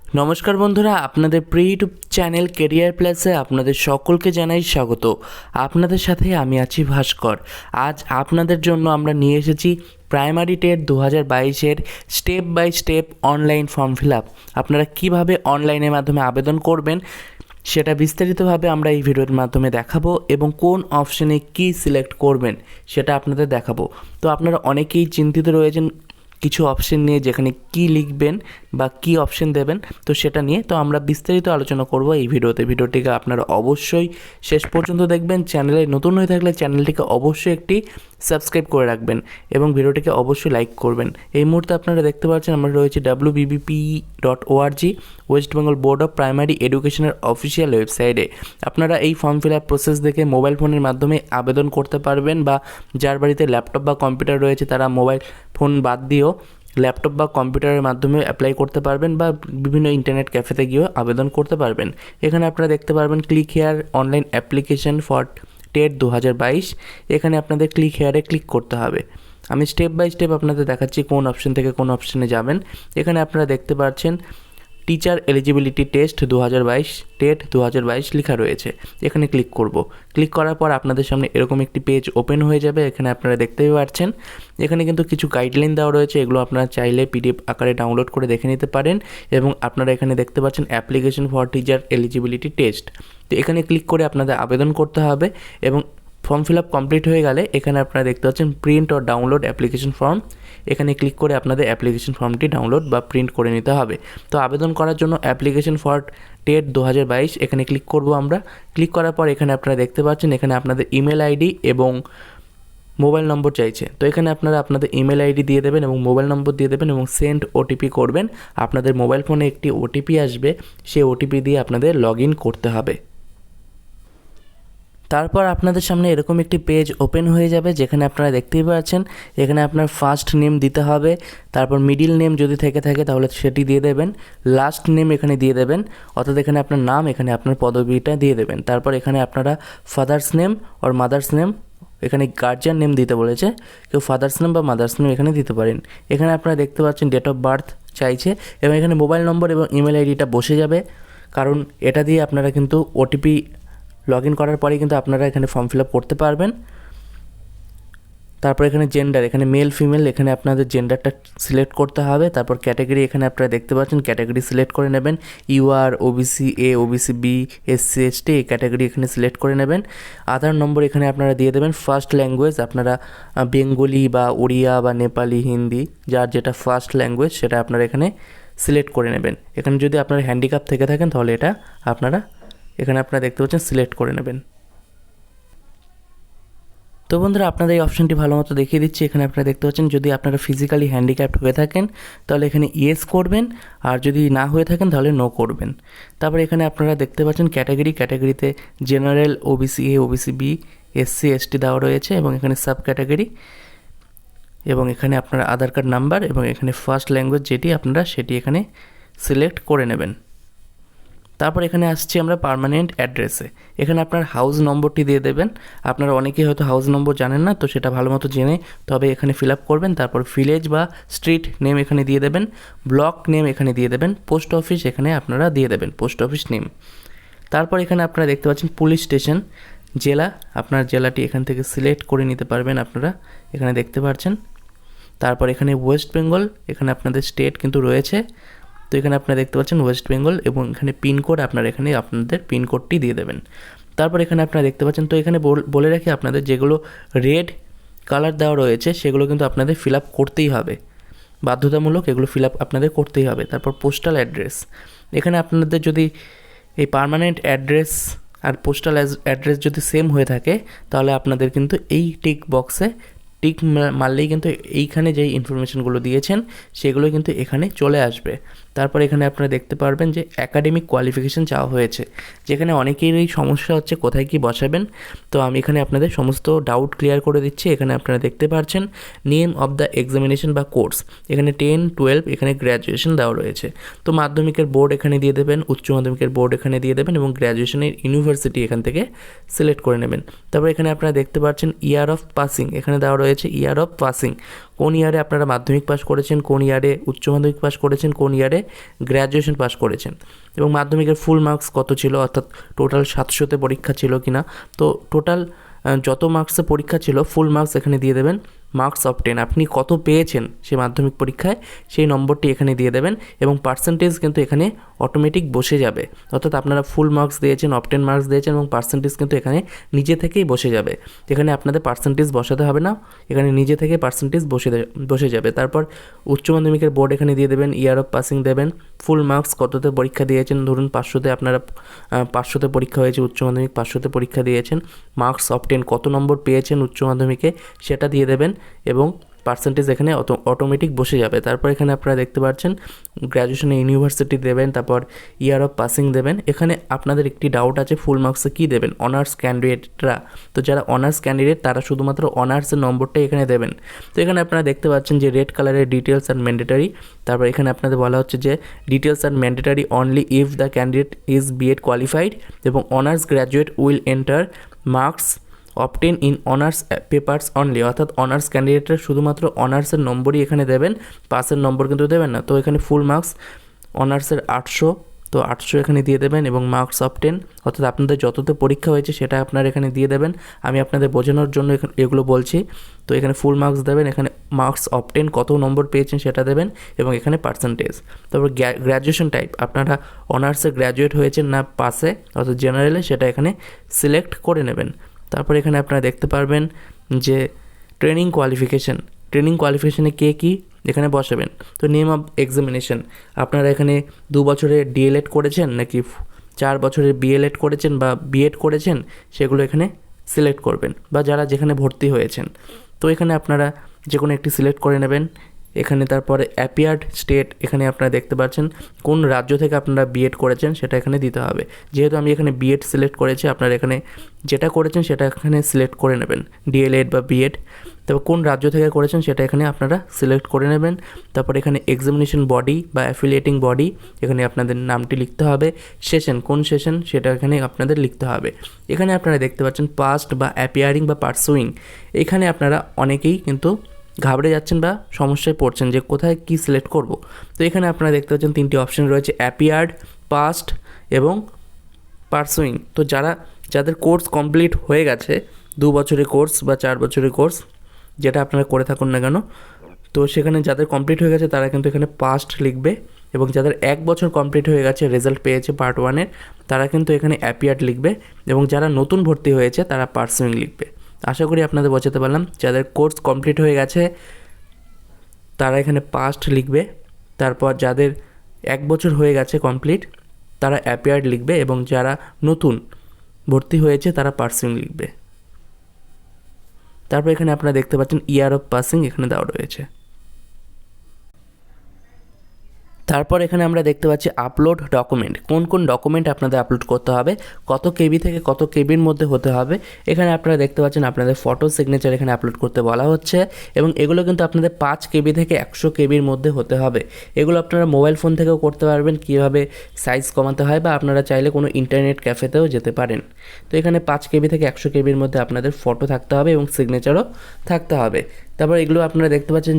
নমস্কার বন্ধুরা, আপনাদের প্রিয় ইউটিউব চ্যানেল কেরিয়ার প্লাসে আপনাদের সকলকে জানাই স্বাগত। আপনাদের সাথে আমি আছি ভাস্কর। আজ আপনাদের জন্য আমরা নিয়ে এসেছি প্রাইমারি টেট 2022-এর step by step online form fill up. আপনারা কীভাবে অনলাইনের মাধ্যমে আবেদন করবেন সেটা বিস্তারিতভাবে আমরা এই ভিডিওর মাধ্যমে দেখাবো এবং কোন অপশানে কী সিলেক্ট করবেন সেটা আপনাদের দেখাবো। তো আপনারা অনেকেই চিন্তিত রয়েছেন কিছু অপশন নিয়ে, যেখানে কি লিখবেন বা কি অপশন দেবেন, তো সেটা নিয়ে তো আমরা বিস্তারিত আলোচনা করব এই ভিডিওটিকে আপনারা অবশ্যই শেষ পর্যন্ত দেখবেন। চ্যানেলে নতুন হয়ে থাকলে চ্যানেলটিকে অবশ্যই একটি সাবস্ক্রাইব করে রাখবেন এবং ভিডিওটিকে অবশ্যই লাইক করবেন। এই মুহূর্তে আপনারা দেখতে পাচ্ছেন আমরা রয়েছে wbbp.org, West Bengal board of primary এডুকেশনের অফিসিয়াল ওয়েবসাইটে। আপনারা এই ফর্ম ফিল আপ প্রসেস দেখে মোবাইল ফোনের মাধ্যমে আবেদন করতে পারবেন, বা যার বাড়িতে ল্যাপটপ বা কম্পিউটার রয়েছে তারা মোবাইল ফোন বাদ দিয়েও ল্যাপটপ বা কম্পিউটারের মাধ্যমে অ্যাপ্লাই করতে পারবেন, বা বিভিন্ন ইন্টারনেট ক্যাফেতে গিয়েও আবেদন করতে পারবেন। এখানে আপনারা দেখতে পারবেন click here online application for TET 2022। এখানে আপনাদের ক্লিক হেয়ারে ক্লিক করতে হবে। আমি স্টেপ বাই স্টেপ আপনাদের দেখাচ্ছি কোন অপশন থেকে কোন অপশানে যাবেন। এখানে আপনারা দেখতে পাচ্ছেন টিচার এলিজিবিলিটি টেস্ট 2022 টেট 2022 লেখা রয়েছে। এখানে ক্লিক করব। ক্লিক করার পর আপনাদের সামনে এরকম একটি পেজ ওপেন হয়ে যাবে। এখানে আপনারা দেখতেই পাচ্ছেন এখানে কিন্তু কিছু গাইডলাইন দেওয়া রয়েছে, এগুলো আপনারা চাইলে পিডিএফ আকারে ডাউনলোড করে দেখে নিতে পারেন। এবং আপনারা এখানে দেখতে পাচ্ছেন application for teacher eligibility test. তো এখানে ক্লিক করে আপনাদের আবেদন করতে হবে এবং ফর্ম ফিল আপ কমপ্লিট হয়ে গেলে এখানে আপনারা দেখতে পাচ্ছেন প্রিন্ট ও ডাউনলোড অ্যাপ্লিকেশন ফর্ম। এখানে ক্লিক করে আপনাদের অ্যাপ্লিকেশন ফর্মটি ডাউনলোড বা প্রিন্ট করে নিতে হবে। তো আবেদন করার জন্য অ্যাপ্লিকেশন ফর টেট 2022 এখানে ক্লিক করব আমরা। ক্লিক করার পর এখানে আপনারা দেখতে পাচ্ছেন এখানে আপনাদের ইমেল আইডি এবং মোবাইল নম্বর চাইছে। তো এখানে আপনারা আপনাদের ইমেল আইডি দিয়ে দেবেন এবং মোবাইল নম্বর দিয়ে দেবেন এবং সেন্ড ওটিপি করবেন। আপনাদের মোবাইল ফোনে একটি ওটিপি আসবে, সেই ওটিপি দিয়ে আপনাদের লগ ইন করতে হবে। তারপর আপনাদের সামনে এরকম একটি পেজ ওপেন হয়ে যাবে, যেখানে আপনারা দেখতেই পাচ্ছেন এখানে আপনার ফার্স্ট নেম দিতে হবে, তারপর মিডিল নেম যদি থেকে থাকে তাহলে সেটি দিয়ে দেবেন, লাস্ট নেম এখানে দিয়ে দেবেন, অর্থাৎ এখানে আপনার নাম, এখানে আপনার পদবিটা দিয়ে দেবেন। তারপর এখানে আপনারা ফাদার্স নেম আর মাদার্স নেম, এখানে গার্জিয়ান নেম দিতে বলেছে, কেউ ফাদার্স নেম বা মাদার্স নেম এখানে দিতে পারেন। এখানে আপনারা দেখতে পাচ্ছেন ডেট অফ বার্থ চাইছে এবং এখানে মোবাইল নম্বর এবং ইমেল আইডিটা বসে যাবে, কারণ এটা দিয়ে আপনারা কিন্তু ওটিপি লগ ইন করার পরেই কিন্তু আপনারা এখানে ফর্ম ফিল আপ করতে পারবেন। তারপর এখানে জেন্ডার, এখানে মেল ফিমেল, এখানে আপনাদের জেন্ডারটা সিলেক্ট করতে হবে। তারপর ক্যাটাগরি, এখানে আপনারা দেখতে পাচ্ছেন ক্যাটাগরি সিলেক্ট করে নেবেন। UR, OBC A, OBC B, SC ST এই ক্যাটাগরি এখানে সিলেক্ট করে নেবেন। আধার নম্বর এখানে আপনারা দিয়ে দেবেন। ফার্স্ট ল্যাঙ্গুয়েজ আপনারা বেঙ্গলি বা উড়িয়া বা নেপালি, হিন্দি, যার যেটা ফার্স্ট ল্যাঙ্গুয়েজ সেটা আপনারা এখানে সিলেক্ট করে নেবেন। এখানে যদি আপনার হ্যান্ডিক্যাপ থেকে থাকেন তাহলে এটা আপনারা এখানে আপনারা দেখতে পাচ্ছেন সিলেক্ট করে নেবেন। তো বন্ধুরা, আপনাদের এই অপশানটি ভালো মতো দেখিয়ে দিচ্ছি। এখানে আপনারা দেখতে পাচ্ছেন যদি আপনারা ফিজিক্যালি হ্যান্ডিক্যাপ্ট হয়ে থাকেন তাহলে এখানে ইয়েস করবেন, আর যদি না হয়ে থাকেন তাহলে নো করবেন। তারপর এখানে আপনারা দেখতে পাচ্ছেন ক্যাটাগরিতে general, OBC A, OBC B, SC ST দেওয়া রয়েছে এবং এখানে সাব ক্যাটাগরি, এবং এখানে আপনার আধার কার্ড নাম্বার এবং এখানে ফার্স্ট ল্যাঙ্গুয়েজ যেটি আপনারা সেটি এখানে সিলেক্ট করে নেবেন। তারপর এখানে আসছি আমরা পার্মানেন্ট অ্যাড্রেসে। এখানে আপনার হাউস নম্বরটি দিয়ে দেবেন। আপনারা অনেকেই হয়তো হাউস নম্বর জানেন না, তো সেটা ভালো মতো জেনে তবে এখানে ফিল আপ করবেন। তারপর ভিলেজ বা স্ট্রিট নেম এখানে দিয়ে দেবেন, ব্লক নেম এখানে দিয়ে দেবেন, পোস্ট অফিস এখানে আপনারা দিয়ে দেবেন, পোস্ট অফিস নেম। তারপর এখানে আপনারা দেখতে পাচ্ছেন পুলিশ স্টেশন, জেলা, আপনার জেলাটি এখান থেকে সিলেক্ট করে নিতে পারবেন, আপনারা এখানে দেখতে পাচ্ছেন। তারপর এখানে ওয়েস্ট বেঙ্গল, এখানে আপনাদের স্টেট কিন্তু রয়েছে, তো এখানে আপনারা দেখতে পাচ্ছেন ওয়েস্ট বেঙ্গল, এবং এখানে পিনকোড আপনারা এখানে আপনাদের পিনকোডটি দিয়ে দেবেন। তারপর এখানে আপনারা দেখতে পাচ্ছেন, তো এখানে বলে রাখি আপনাদের যেগুলো রেড কালার দেওয়া রয়েছে সেগুলো কিন্তু আপনাদের ফিল আপ করতেই হবে, বাধ্যতামূলক, এগুলো ফিল আপ আপনাদের করতেই হবে। তারপর পোস্টাল অ্যাড্রেস, এখানে আপনাদের যদি এই পার্মানেন্ট অ্যাড্রেস আর পোস্টাল অ্যাড্রেস যদি সেম হয়ে থাকে তাহলে আপনাদের কিন্তু এই টিক বক্সে টিক মারলেই কিন্তু এইখানে যেই ইনফরমেশনগুলো দিয়েছেন সেগুলো কিন্তু এখানে চলে আসবে। তারপর এখানে আপনারা দেখতে পারবেন যে অ্যাকাডেমিক কোয়ালিফিকেশান চাওয়া হয়েছে, যেখানে অনেকেরই সমস্যা হচ্ছে কোথায় কি বসাবেন। তো আমি এখানে আপনাদের সমস্ত ডাউট ক্লিয়ার করে দিচ্ছি। এখানে আপনারা দেখতে পাচ্ছেন নেম অফ দ্য এক্সামিনেশন বা কোর্স, এখানে 10, 12 এখানে গ্র্যাজুয়েশন দেওয়া রয়েছে। তো মাধ্যমিকের বোর্ড এখানে দিয়ে দেবেন, উচ্চ মাধ্যমিকের বোর্ড এখানে দিয়ে দেবেন এবং গ্র্যাজুয়েশনের ইউনিভার্সিটি এখান থেকে সিলেক্ট করে নেবেন। তারপর এখানে আপনারা দেখতে পাচ্ছেন ইয়ার অফ পাসিং এখানে দেওয়া রয়েছে। রয়েছে ইয়ার অফ পাসিং, কোন ইয়ারে আপনারা মাধ্যমিক পাস করেছেন, কোন ইয়ারে উচ্চ মাধ্যমিক পাস করেছেন, কোন ইয়ারে গ্র্যাজুয়েশন পাস করেছেন, এবং মাধ্যমিকের ফুল মার্কস কত ছিল, অর্থাৎ টোটাল 700তে পরীক্ষা ছিল কি না। তো টোটাল যত মার্কসে পরীক্ষা ছিল ফুল মার্কস এখানে দিয়ে দেবেন। মার্কস অফ 10 আপনি কত পেয়েছেন সেই মাধ্যমিক পরীক্ষায় সেই নম্বরটি এখানে দিয়ে দেবেন, এবং পার্সেন্টেজ কিন্তু এখানে অটোমেটিক বসে যাবে, অর্থাৎ আপনারা ফুল মার্কস দিয়েছেন, অফ 10 মার্কস দিয়েছেন, এবং পার্সেন্টেজ কিন্তু এখানে নিজে থেকেই বসে যাবে। এখানে আপনাদের পার্সেন্টেজ বসাতে হবে না, এখানে নিজে থেকে পার্সেন্টেজ বসে যাবে। তারপর উচ্চ মাধ্যমিকের বোর্ড এখানে দিয়ে দেবেন, ইয়ার অফ পাসিং দেবেন, ফুল মার্কস কততে পরীক্ষা দিয়েছেন, ধরুন 500তে আপনারা 500তে পরীক্ষা হয়েছে, উচ্চ মাধ্যমিক 500তে পরীক্ষা দিয়েছেন, মার্কস অফ 10 কত নম্বর পেয়েছেন উচ্চ মাধ্যমিকে সেটা দিয়ে দেবেন, এবং পার্সেন্টেজ এখানে অটোমেটিক বসে যাবে। তারপর এখানে আপনারা দেখতে পাচ্ছেন গ্র্যাজুয়েশনে ইউনিভার্সিটি দেবেন, তারপর ইয়ার অফ পাসিং দেবেন। এখানে আপনাদের একটি ডাউট আছে ফুল মার্কসে কী দেবেন, অনার্স ক্যান্ডিডেটরা, তো যারা অনার্স ক্যান্ডিডেট তারা শুধুমাত্র অনার্সের নম্বরটাই এখানে দেবেন। তো এখানে আপনারা দেখতে পাচ্ছেন যে রেড কালারের ডিটেলস অ্যান্ড ম্যান্ডেটারি, তারপর এখানে আপনাদের বলা হচ্ছে যে details and mandatory only if the candidate is B Ed qualified, এবং honours graduate will enter marks obtain in honours papers only, অর্থাৎ অনার্স ক্যান্ডিডেটরা শুধুমাত্র অনার্সের নম্বরই এখানে দেবেন, পাসের নম্বর কিন্তু দেবেন না। তো এখানে ফুল মার্কস অনার্সের 800, তো 800 এখানে দিয়ে দেবেন, এবং মার্কস অফ 10 অর্থাৎ আপনাদের যততে পরীক্ষা হয়েছে সেটা আপনারা এখানে দিয়ে দেবেন। আমি আপনাদের বোঝানোর জন্য এগুলো বলছি। তো এখানে ফুল মার্কস দেবেন, এখানে মার্কস অফ 10 কত নম্বর পেয়েছেন সেটা দেবেন, এবং এখানে পার্সেন্টেজ। তারপর গ্র্যাজুয়েশন টাইপ, আপনারা অনার্সে গ্র্যাজুয়েট হয়েছেন না পাসে অর্থাৎ জেনারেলে, সেটা এখানে সিলেক্ট করে নেবেন। তারপর এখানে আপনারা দেখতে পারবেন যে ট্রেনিং কোয়ালিফিকেশানে কে কী এখানে বসাবেন। তো নেম অফ এক্সামিনেশন, আপনারা এখানে 2 বছরের ডিএলএড করেছেন নাকি 4 বছরের বিএলএড করেছেন বা বিএড করেছেন সেগুলো এখানে সিলেক্ট করবেন, বা যারা যেখানে ভর্তি হয়েছেন। তো এখানে আপনারা যে কোনো একটি সিলেক্ট করে নেবেন। এখানে তারপরে অ্যাপিয়ার্ড স্টেট, এখানে আপনারা দেখতে পাচ্ছেন কোন রাজ্য থেকে আপনারা বিএড করেছেন সেটা এখানে দিতে হবে। যেহেতু আমি এখানে বিএড সিলেক্ট করেছি, আপনারা এখানে যেটা করেছেন সেটা এখানে সিলেক্ট করে নেবেন, ডিএলএড বা বিএড। তারপর কোন রাজ্য থেকে করেছেন সেটা এখানে আপনারা সিলেক্ট করে নেবেন। তারপর এখানে এক্সামিনেশন বডি বা অ্যাফিলিয়েটিং বডি, এখানে আপনাদের নামটি লিখতে হবে। সেশন, কোন সেশন সেটা এখানে আপনাদের লিখতে হবে। এখানে আপনারা দেখতে পাচ্ছেন পাস্ট বা অ্যাপিয়ারিং বা পারসুইং, এখানে আপনারা অনেকেই কিন্তু ঘাবড়ে যাচ্ছেন বা সমস্যায় পড়ছেন যে কোথায় কি সিলেক্ট করব। তো এখানে আপনারা দেখতে পাচ্ছেন 3টি অপশন রয়েছে, অ্যাপিয়ার্ড, পাস্ট এবং পারসুইং। তো যাদের কোর্স কমপ্লিট হয়ে গেছে, 2 বছরের কোর্স বা 4 বছরের কোর্স যেটা আপনারা করে থাকুন না কেন, তো সেখানে যাদের কমপ্লিট হয়ে গেছে তারা কিন্তু এখানে পাস্ট লিখবে, এবং যাদের 1 বছর কমপ্লিট হয়ে গেছে রেজাল্ট পেয়েছে পার্ট 1-এর তারা কিন্তু এখানে অ্যাপিয়ার্ড লিখবে, এবং যারা নতুন ভর্তি হয়েছে তারা পারসুইং লিখবে। আশা করি আপনাদের বোঝাতে পারলাম। যাদের কোর্স কমপ্লিট হয়ে গেছে তারা এখানে পাস্ট লিখবে, তারপর যাদের 1 বছর হয়ে গেছে কমপ্লিট তারা অ্যাপিয়ার্ড লিখবে, এবং যারা নতুন ভর্তি হয়েছে তারা পারসুইং লিখবে। তারপর এখানে আপনারা দেখতে পাচ্ছেন ইয়ার অফ পাসিং এখানে দেওয়া রয়েছে। তারপর এখানে আমরা দেখতে পাচ্ছি আপলোড ডকুমেন্ট, কোন কোন ডকুমেন্ট আপনাদের আপলোড করতে হবে, কত কেবি থেকে কত কেবির মধ্যে হতে হবে। এখানে আপনারা দেখতে পাচ্ছেন আপনাদের ফটো সিগনেচার এখানে আপলোড করতে বলা হচ্ছে, এবং এগুলো কিন্তু আপনাদের 5 কেবি থেকে 100 কেবির মধ্যে হতে হবে। এগুলো আপনারা মোবাইল ফোন থেকেও করতে পারবেন, কীভাবে সাইজ কমাতে হয়, বা আপনারা চাইলে কোনো ইন্টারনেট ক্যাফেতেও যেতে পারেন। তো এখানে 5 কেবি থেকে 100 কেবির মধ্যে আপনাদের ফটো থাকতে হবে এবং সিগনেচারও থাকতে হবে। তারপর এগুলো আপনারা দেখতে পাচ্ছেন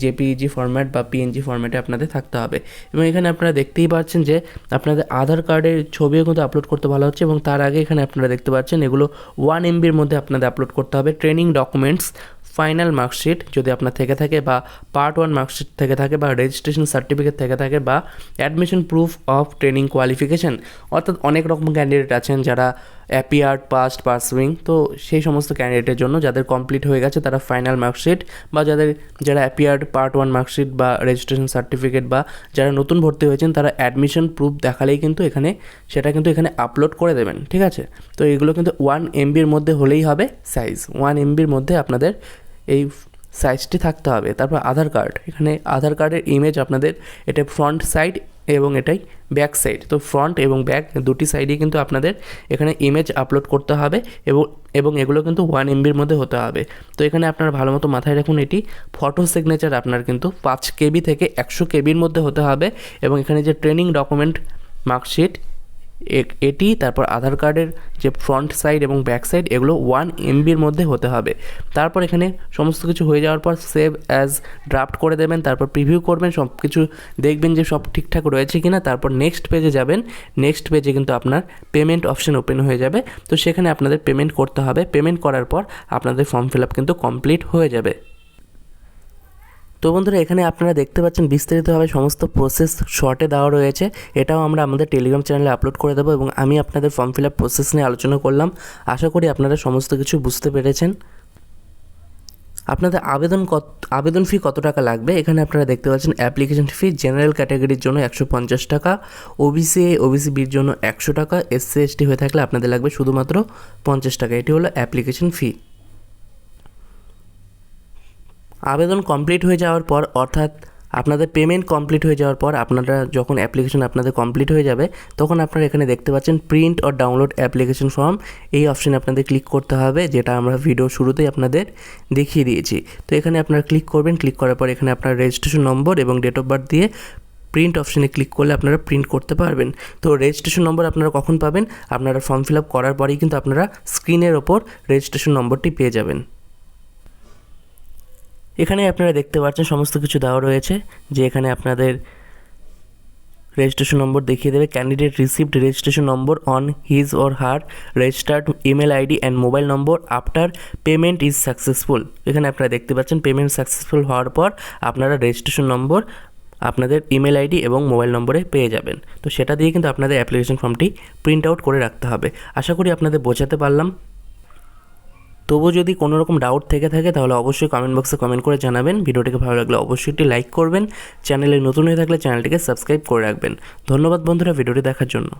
জেপিইজি ফরম্যাট বা পিএনজি ফরম্যাটে আপনাদের থাকতে হবে, এবং এখানে আপনারা দেখতেই পাচ্ছেন যে আপনাদের আধার কার্ডের ছবিও কিন্তু আপলোড করতে বলা হচ্ছে, এবং তার আগে এখানে আপনারা দেখতে পাচ্ছেন এগুলো 1 MBর মধ্যে আপনাদের আপলোড করতে হবে। ট্রেনিং ডকুমেন্টস, ফাইনাল মার্কশিট যদি আপনার থেকে থাকে, বা পার্ট 1 মার্কশিট থেকে থাকে, বা রেজিস্ট্রেশন সার্টিফিকেট থেকে থাকে, বা admission proof of training qualification. অর্থাৎ অনেক রকম ক্যান্ডিডেট আছেন যারা অ্যাপিয়ার্ড, পাস্ট, পারসুইং, তো সেই সমস্ত ক্যান্ডিডেটের জন্য যাদের কমপ্লিট হয়ে গেছে তারা ফাইনাল মার্কশিট, বা যারা অ্যাপিয়ার্ড পার্ট 1 মার্কশিট বা রেজিস্ট্রেশন সার্টিফিকেট, বা যারা নতুন ভর্তি হয়েছেন তারা অ্যাডমিশন প্রুফ দেখালেই কিন্তু সেটা কিন্তু এখানে আপলোড করে দেবেন, ঠিক আছে। তো এগুলো কিন্তু 1 MBর মধ্যে হলেই হবে সাইজ, 1 MBর মধ্যে আপনাদের এই সাইজটি থাকতে হবে। তারপর আধার কার্ড, এখানে আধার কার্ডের ইমেজ আপনাদের এটা ফ্রন্ট সাইড এবং এটাই ব্যাক সাইড, তো ফ্রন্ট এবং ব্যাক দুটি সাইডেই কিন্তু আপনাদের এখানে ইমেজ আপলোড করতে হবে, এবং এগুলো কিন্তু 1 MBর মধ্যে হতে হবে। তো এখানে আপনারা ভালো মতো মাথায় রাখুন, এটি ফটো সিগনেচার আপনার কিন্তু 5 কেবি থেকে 100 কেবির মধ্যে হতে হবে, এবং এখানে যে ট্রেনিং ডকুমেন্ট মার্কশিট এটি, তারপর আধার কার্ডের যে ফ্রন্ট সাইড এবং ব্যাক সাইড এগুলো 1 MBর মধ্যে হতে হবে। তারপর এখানে সমস্ত কিছু হয়ে যাওয়ার পর সেভ অ্যাজ ড্রাফট করে দেবেন, তারপর প্রিভিউ করবেন, সব কিছু দেখবেন যে সব ঠিকঠাক রয়েছে কি না। তারপর নেক্সট পেজে যাবেন, নেক্সট পেজে কিন্তু আপনার পেমেন্ট অপশন ওপেন হয়ে যাবে। তো সেখানে আপনাদের পেমেন্ট করতে হবে, পেমেন্ট করার পর আপনাদের ফর্ম ফিল আপ কিন্তু কমপ্লিট হয়ে যাবে। তো বন্ধুরা, এখানে আপনারা দেখতে পাচ্ছেন বিস্তারিতভাবে সমস্ত প্রসেস শর্টে দেওয়া রয়েছে। এটাও আমরা আমাদের টেলিগ্রাম চ্যানেলে আপলোড করে দেবো এবং আমি আপনাদের ফর্ম ফিল আপ প্রসেস নিয়ে আলোচনা করলাম। আশা করি আপনারা সমস্ত কিছু বুঝতে পেরেছেন। আপনাদের আবেদন ফি কত টাকা লাগবে এখানে আপনারা দেখতে পাচ্ছেন। অ্যাপ্লিকেশন ফি জেনারেল ক্যাটাগরির জন্য 150 টাকা, ওবিসি বির জন্য 100 টাকা, SC ST হয়ে থাকলে আপনাদের লাগবে শুধুমাত্র 50 টাকা। এটি হলো অ্যাপ্লিকেশন ফি। আবেদন কমপ্লিট হয়ে যাওয়ার পর, অর্থাৎ আপনাদের পেমেন্ট কমপ্লিট হয়ে যাওয়ার পর, আপনারা যখন অ্যাপ্লিকেশন আপনাদের কমপ্লিট হয়ে যাবে তখন আপনারা এখানে দেখতে পাচ্ছেন print or download application form. এই অপশানে আপনাদের ক্লিক করতে হবে, যেটা আমরা ভিডিও শুরুতেই আপনাদের দেখিয়ে দিয়েছি। তো এখানে আপনারা ক্লিক করবেন, ক্লিক করার পর এখানে আপনার রেজিস্ট্রেশন নম্বর এবং ডেট অফ বার্থ দিয়ে প্রিন্ট অপশানে ক্লিক করলে আপনারা প্রিন্ট করতে পারবেন। তো রেজিস্ট্রেশন নম্বর আপনারা কখন পাবেন? আপনারা ফর্ম ফিল আপ করার পরেই কিন্তু আপনারা স্ক্রিনের ওপর রেজিস্ট্রেশন নম্বরটি পেয়ে যাবেন। এখানে আপনারা দেখতে পাচ্ছেন সমস্ত কিছু দেওয়া রয়েছে, যে এখানে আপনাদের রেজিস্ট্রেশন নম্বর দেখিয়ে দেবে। Candidate received registration number on his or her registered email ID and mobile number after payment is successful. এখানে আপনারা দেখতে পাচ্ছেন পেমেন্ট সাকসেসফুল হওয়ার পর আপনারা রেজিস্ট্রেশন নম্বর আপনাদের ইমেল আইডি এবং মোবাইল নম্বরে পেয়ে যাবেন। তো সেটা দিয়ে কিন্তু আপনাদের অ্যাপ্লিকেশন ফর্মটি প্রিন্ট আউট করে রাখতে হবে। আশা করি আপনাদের বোঝাতে পারলাম। তবু যদি কোনো রকম ডাউট থেকে থাকে তাহলে অবশ্যই কমেন্ট বক্সে কমেন্ট করে জানাবেন। ভিডিওটিকে ভালো লাগলে অবশ্যই একটি লাইক করবেন। চ্যানেলে নতুন হয়ে থাকলে চ্যানেলটিকে সাবস্ক্রাইব করে রাখবেন। ধন্যবাদ বন্ধুরা ভিডিওটি দেখার জন্য।